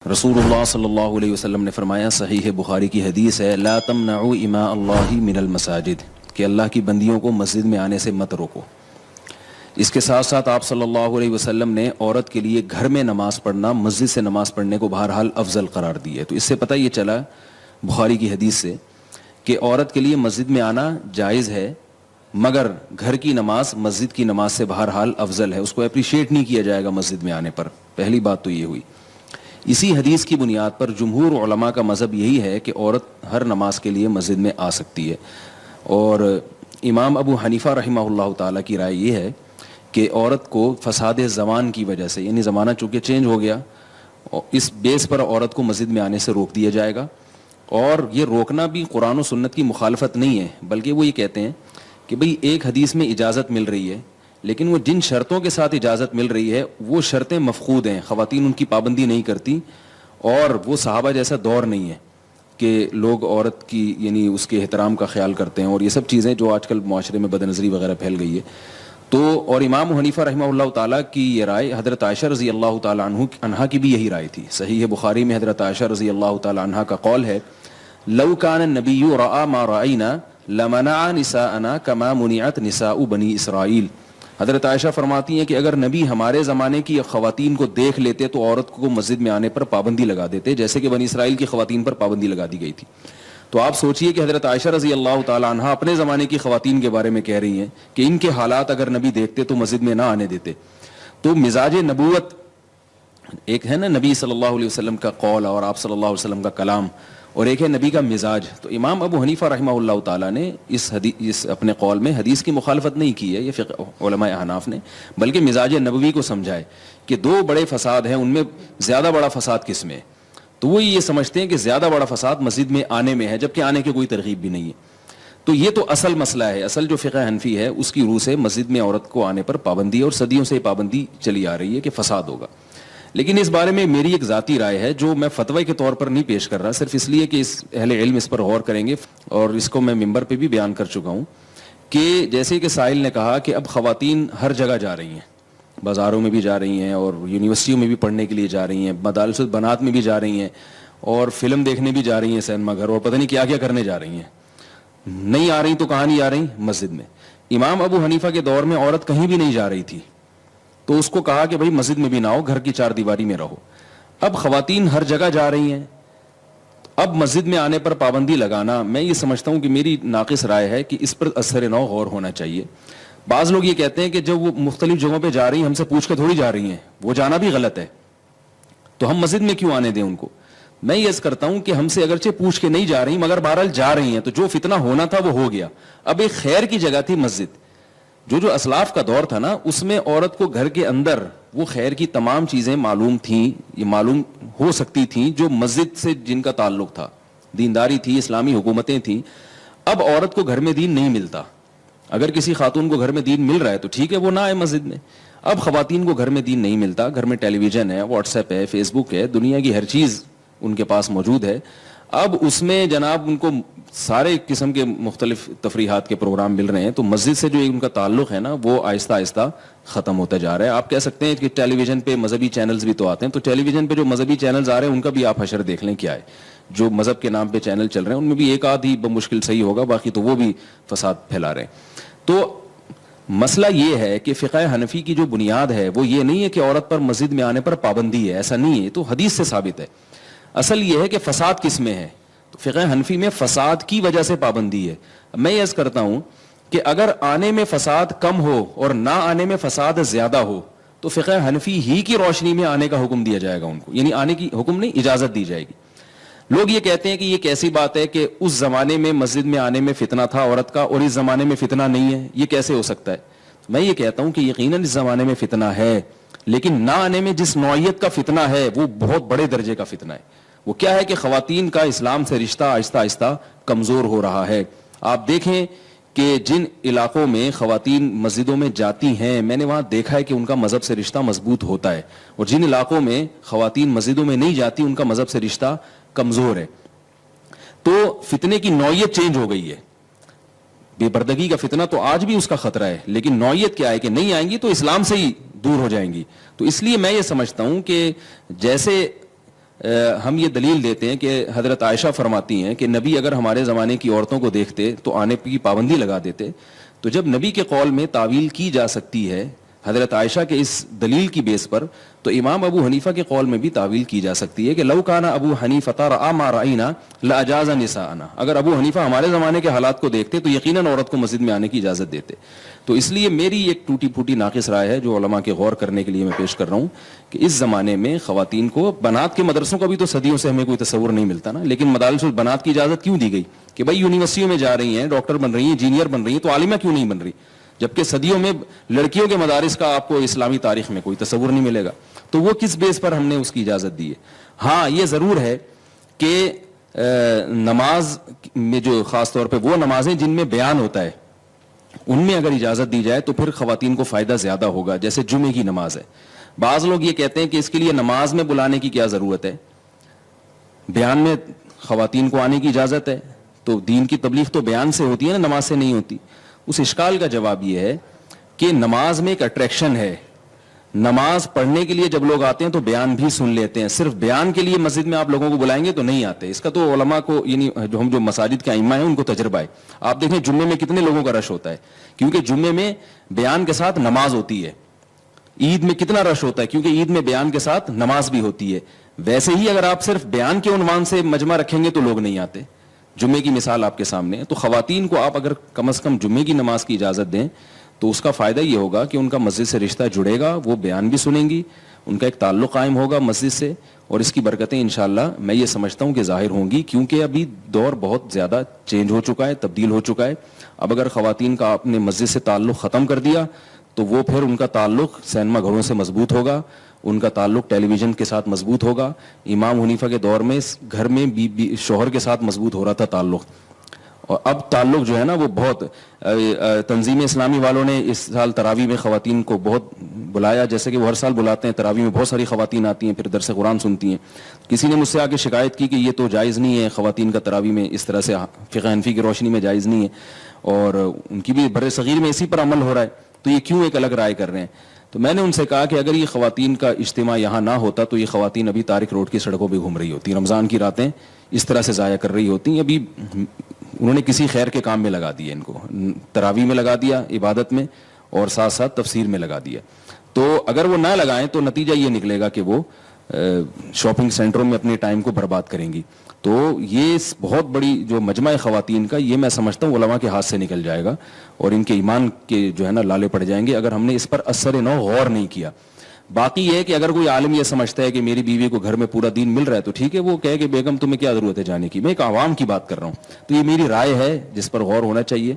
رسول اللہ صلی اللہ علیہ وسلم نے فرمایا، صحیح بخاری کی حدیث ہے، لا تمنعوا اماء اللہ من المساجد، کہ اللہ کی بندیوں کو مسجد میں آنے سے مت روکو۔ اس کے ساتھ ساتھ آپ صلی اللہ علیہ وسلم نے عورت کے لیے گھر میں نماز پڑھنا مسجد سے نماز پڑھنے کو بہرحال افضل قرار دی ہے۔ تو اس سے پتہ یہ چلا بخاری کی حدیث سے کہ عورت کے لیے مسجد میں آنا جائز ہے، مگر گھر کی نماز مسجد کی نماز سے بہرحال افضل ہے، اس کو اپریشیٹ نہیں کیا جائے گا مسجد میں آنے پر۔ پہلی بات تو یہ ہوئی۔ اسی حدیث کی بنیاد پر جمہور علماء کا مذہب یہی ہے کہ عورت ہر نماز کے لیے مسجد میں آ سکتی ہے، اور امام ابو حنیفہ رحمہ اللہ تعالیٰ کی رائے یہ ہے کہ عورت کو فساد زمان کی وجہ سے، یعنی زمانہ چونکہ چینج ہو گیا، اس بیس پر عورت کو مسجد میں آنے سے روک دیا جائے گا۔ اور یہ روکنا بھی قرآن و سنت کی مخالفت نہیں ہے، بلکہ وہ یہ کہتے ہیں کہ بھئی ایک حدیث میں اجازت مل رہی ہے، لیکن وہ جن شرطوں کے ساتھ اجازت مل رہی ہے وہ شرطیں مفقود ہیں، خواتین ان کی پابندی نہیں کرتی، اور وہ صحابہ جیسا دور نہیں ہے کہ لوگ عورت کی یعنی اس کے احترام کا خیال کرتے ہیں، اور یہ سب چیزیں جو آج کل معاشرے میں بد نظری وغیرہ پھیل گئی ہے۔ تو اور امام حنیفہ رحمہ اللہ تعالیٰ کی یہ رائے حضرت عائشہ رضی اللہ تعالیٰ عنہا کی بھی یہی رائے تھی۔ صحیح بخاری میں حضرت عائشہ رضی اللہ تعالیٰ عنہا کا قول ہے، لو کان النبی رأى ما رأینا لمنع نساءنا کما منعت نساء بنی اسرائیل۔ حضرت عائشہ فرماتی ہیں کہ اگر نبی ہمارے زمانے کی خواتین کو دیکھ لیتے تو عورت کو مسجد میں آنے پر پابندی لگا دیتے، جیسے کہ بنی اسرائیل کی خواتین پر پابندی لگا دی گئی تھی۔ تو آپ سوچئے کہ حضرت عائشہ رضی اللہ تعالیٰ عنہا اپنے زمانے کی خواتین کے بارے میں کہہ رہی ہیں کہ ان کے حالات اگر نبی دیکھتے تو مسجد میں نہ آنے دیتے۔ تو مزاج نبوت ایک ہے نا، نبی صلی اللہ علیہ وسلم کا قول اور آپ صلی اللہ علیہ وسلم کا کلام، اور ایک ہے نبی کا مزاج۔ تو امام ابو حنیفہ رحمہ اللہ تعالیٰ نے اس اپنے قول میں حدیث کی مخالفت نہیں کی ہے، یہ فقہ علماء احناف نے، بلکہ مزاج نبوی کو سمجھائے کہ دو بڑے فساد ہیں، ان میں زیادہ بڑا فساد کس میں ہے؟ تو وہ یہ سمجھتے ہیں کہ زیادہ بڑا فساد مسجد میں آنے میں ہے، جبکہ آنے کی کوئی ترغیب بھی نہیں ہے۔ تو یہ تو اصل مسئلہ ہے، اصل جو فقہ حنفی ہے اس کی روح سے مسجد میں عورت کو آنے پر پابندی ہے، اور صدیوں سے پابندی چلی آ رہی ہے کہ فساد ہوگا۔ لیکن اس بارے میں میری ایک ذاتی رائے ہے جو میں فتوی کے طور پر نہیں پیش کر رہا، صرف اس لیے کہ اس اہل علم اس پر غور کریں گے، اور اس کو میں ممبر پہ بھی بیان کر چکا ہوں کہ جیسے کہ سائل نے کہا کہ اب خواتین ہر جگہ جا رہی ہیں، بازاروں میں بھی جا رہی ہیں، اور یونیورسٹیوں میں بھی پڑھنے کے لیے جا رہی ہیں، مدارس البنات میں بھی جا رہی ہیں، اور فلم دیکھنے بھی جا رہی ہیں سینما گھر، اور پتہ نہیں کیا کیا کرنے جا رہی ہیں۔ نہیں آ رہی تو کہاں نہیں آ رہی؟ مسجد میں۔ امام ابو حنیفہ کے دور میں عورت کہیں بھی نہیں جا رہی تھی، تو اس کو کہا کہ بھائی مسجد میں بھی نہ ہو، گھر کی چار دیواری میں رہو۔ اب خواتین ہر جگہ جا رہی ہیں، اب مسجد میں آنے پر پابندی لگانا، میں یہ سمجھتا ہوں کہ میری ناقص رائے ہے کہ اس پر اثر نو غور ہونا چاہیے۔ بعض لوگ یہ کہتے ہیں کہ جب وہ مختلف جگہوں پہ جا رہی ہیں ہم سے پوچھ کے تھوڑی جا رہی ہیں، وہ جانا بھی غلط ہے، تو ہم مسجد میں کیوں آنے دیں ان کو؟ میں یہ عرض کرتا ہوں کہ ہم سے اگرچہ پوچھ کے نہیں جا رہی مگر بہرحال جا رہی ہیں، تو جو فتنہ ہونا تھا وہ ہو گیا۔ اب ایک خیر کی جگہ تھی مسجد، جو اسلاف کا دور تھا نا، اس میں عورت کو گھر کے اندر وہ خیر کی تمام چیزیں معلوم تھیں، یہ معلوم ہو سکتی تھیں جو مسجد سے جن کا تعلق تھا، دینداری تھی، اسلامی حکومتیں تھیں۔ اب عورت کو گھر میں دین نہیں ملتا، اگر کسی خاتون کو گھر میں دین مل رہا ہے تو ٹھیک ہے، وہ نہ آئے مسجد میں۔ اب خواتین کو گھر میں دین نہیں ملتا، گھر میں ٹیلی ویژن ہے، واٹس ایپ ہے، فیس بک ہے، دنیا کی ہر چیز ان کے پاس موجود ہے۔ اب اس میں جناب ان کو سارے قسم کے مختلف تفریحات کے پروگرام مل رہے ہیں، تو مسجد سے جو ان کا تعلق ہے نا وہ آہستہ آہستہ ختم ہوتا جا رہا ہے۔ آپ کہہ سکتے ہیں کہ ٹیلی ویژن پہ مذہبی چینلز بھی تو آتے ہیں، تو ٹیلی ویژن پہ جو مذہبی چینلز آ رہے ہیں ان کا بھی آپ حشر دیکھ لیں کیا ہے۔ جو مذہب کے نام پہ چینل چل رہے ہیں ان میں بھی ایک آدھ ہی بمشکل صحیح ہوگا، باقی تو وہ بھی فساد پھیلا رہے ہیں۔ تو مسئلہ یہ ہے کہ فقہ حنفی کی جو بنیاد ہے وہ یہ نہیں ہے کہ عورت پر مسجد میں آنے پر پابندی ہے، ایسا نہیں ہے، تو حدیث سے ثابت ہے۔ اصل یہ ہے کہ فساد کس میں ہے، تو فقہ حنفی میں فساد کی وجہ سے پابندی ہے۔ میں یہ عرض کرتا ہوں کہ اگر آنے میں فساد کم ہو اور نہ آنے میں فساد زیادہ ہو تو فقہ حنفی ہی کی روشنی میں آنے کا حکم دیا جائے گا ان کو، یعنی آنے کی حکم نہیں، اجازت دی جائے گی۔ لوگ یہ کہتے ہیں کہ یہ کیسی بات ہے کہ اس زمانے میں مسجد میں آنے میں فتنہ تھا عورت کا اور اس زمانے میں فتنہ نہیں ہے، یہ کیسے ہو سکتا ہے؟ میں یہ کہتا ہوں کہ یقیناً اس زمانے میں فتنہ ہے، لیکن نہ آنے میں جس نوعیت کا فتنہ ہے وہ بہت بڑے درجے کا فتنہ ہے۔ وہ کیا ہے کہ خواتین کا اسلام سے رشتہ آہستہ آہستہ کمزور ہو رہا ہے۔ آپ دیکھیں کہ جن علاقوں میں خواتین مسجدوں میں جاتی ہیں، میں نے وہاں دیکھا ہے کہ ان کا مذہب سے رشتہ مضبوط ہوتا ہے، اور جن علاقوں میں خواتین مسجدوں میں نہیں جاتی ان کا مذہب سے رشتہ کمزور ہے۔ تو فتنے کی نوعیت چینج ہو گئی ہے، بے پردگی کا فتنہ تو آج بھی اس کا خطرہ ہے، لیکن نوعیت کیا ہے کہ نہیں آئیں گی تو اسلام سے ہی دور ہو جائیں گی۔ تو اس لیے میں یہ سمجھتا ہوں کہ جیسے ہم یہ دلیل دیتے ہیں کہ حضرت عائشہ فرماتی ہیں کہ نبی اگر ہمارے زمانے کی عورتوں کو دیکھتے تو آنے کی پابندی لگا دیتے. تو جب نبی کے قول میں تعویل کی جا سکتی ہے حضرت عائشہ کے اس دلیل کی بیس پر, تو امام ابو حنیفہ کے قول میں بھی تعویل کی جا سکتی ہے کہ لو کان ابو حنیفہ رأى ما رأینا لاجاز نساءنا, اگر ابو حنیفہ ہمارے زمانے کے حالات کو دیکھتے تو یقیناً عورت کو مسجد میں آنے کی اجازت دیتے. تو اس لیے میری ایک ٹوٹی پھوٹی ناقص رائے ہے جو علماء کے غور کرنے کے لیے میں پیش کر رہا ہوں کہ اس زمانے میں خواتین کو, بنات کے مدرسوں کا بھی تو صدیوں سے ہمیں کوئی تصور نہیں ملتا نا, لیکن مدارس البنات کی اجازت کیوں دی گئی کہ بھائی یونیورسٹیوں میں جا رہی ہیں, ڈاکٹر بن رہی ہیں, انجینئر بن رہی ہیں, تو عالمہ کیوں نہیں بن رہی, جبکہ صدیوں میں لڑکیوں کے مدارس کا آپ کو اسلامی تاریخ میں کوئی تصور نہیں ملے گا. تو وہ کس بیس پر ہم نے اس کی اجازت دی ہے؟ ہاں یہ ضرور ہے کہ نماز میں جو خاص طور پہ وہ نمازیں جن میں بیان ہوتا ہے ان میں اگر اجازت دی جائے تو پھر خواتین کو فائدہ زیادہ ہوگا, جیسے جمعے کی نماز ہے. بعض لوگ یہ کہتے ہیں کہ اس کے لیے نماز میں بلانے کی کیا ضرورت ہے, بیان میں خواتین کو آنے کی اجازت ہے, تو دین کی تبلیغ تو بیان سے ہوتی ہے نا, نماز سے نہیں ہوتی. اس اشکال کا جواب یہ ہے کہ نماز میں ایک اٹریکشن ہے, نماز پڑھنے کے لیے جب لوگ آتے ہیں تو بیان بھی سن لیتے ہیں, صرف بیان کے لیے مسجد میں آپ لوگوں کو بلائیں گے تو نہیں آتے. اس کا تو علماء کو, یعنی جو مساجد کے ائمہ ہیں ان کو تجربہ ہے. آپ دیکھیں جمعے میں کتنے لوگوں کا رش ہوتا ہے, کیونکہ جمعے میں بیان کے ساتھ نماز ہوتی ہے. عید میں کتنا رش ہوتا ہے, کیونکہ عید میں بیان کے ساتھ نماز بھی ہوتی ہے. ویسے ہی اگر آپ صرف بیان کے عنوان سے مجمع رکھیں گے تو لوگ نہیں آتے. جمعے کی مثال آپ کے سامنے ہے. تو خواتین کو آپ اگر کم از کم جمعے کی نماز کی اجازت دیں تو اس کا فائدہ یہ ہوگا کہ ان کا مسجد سے رشتہ جڑے گا, وہ بیان بھی سنیں گی, ان کا ایک تعلق قائم ہوگا مسجد سے, اور اس کی برکتیں انشاءاللہ میں یہ سمجھتا ہوں کہ ظاہر ہوں گی, کیونکہ ابھی دور بہت زیادہ چینج ہو چکا ہے, تبدیل ہو چکا ہے. اب اگر خواتین کا آپ نے مسجد سے تعلق ختم کر دیا تو وہ پھر ان کا تعلق سینما گھروں سے مضبوط ہوگا, ان کا تعلق ٹیلی ویژن کے ساتھ مضبوط ہوگا. امام حنیفہ کے دور میں گھر میں شوہر کے ساتھ مضبوط ہو رہا تھا تعلق, اور اب تعلق جو ہے نا وہ بہت, تنظیم اسلامی والوں نے اس سال تراویح میں خواتین کو بہت بلایا, جیسے کہ وہ ہر سال بلاتے ہیں. تراویح میں بہت ساری خواتین آتی ہیں, پھر درس قرآن سنتی ہیں. کسی نے مجھ سے آ کے شکایت کی کہ یہ تو جائز نہیں ہے, خواتین کا تراویح میں اس طرح سے فقہ حنفی کی روشنی میں جائز نہیں ہے, اور ان کی بھی بر صغیر میں اسی پر عمل ہو رہا ہے, تو یہ کیوں ایک الگ رائے کر رہے ہیں؟ تو میں نے ان سے کہا کہ اگر یہ خواتین کا اجتماع یہاں نہ ہوتا تو یہ خواتین ابھی طارق روڈ کی سڑکوں پہ گھوم رہی ہوتی, رمضان کی راتیں اس طرح سے ضائع کر رہی ہوتی. ابھی انہوں نے کسی خیر کے کام میں لگا دیا, ان کو تراویح میں لگا دیا, عبادت میں, اور ساتھ ساتھ تفسیر میں لگا دیا. تو اگر وہ نہ لگائیں تو نتیجہ یہ نکلے گا کہ وہ شاپنگ سینٹروں میں اپنے ٹائم کو برباد کریں گی. تو یہ بہت بڑی جو مجمع خواتین کا, یہ میں سمجھتا ہوں علماء کے ہاتھ سے نکل جائے گا, اور ان کے ایمان کے جو ہے نا لالے پڑ جائیں گے اگر ہم نے اس پر اثر نو غور نہیں کیا. باقی یہ ہے کہ اگر کوئی عالم یہ سمجھتا ہے کہ میری بیوی کو گھر میں پورا دین مل رہا ہے تو ٹھیک ہے, وہ کہے کہ بیگم تمہیں کیا ضرورت ہے جانے کی. میں ایک عوام کی بات کر رہا ہوں, تو یہ میری رائے ہے جس پر غور ہونا چاہیے.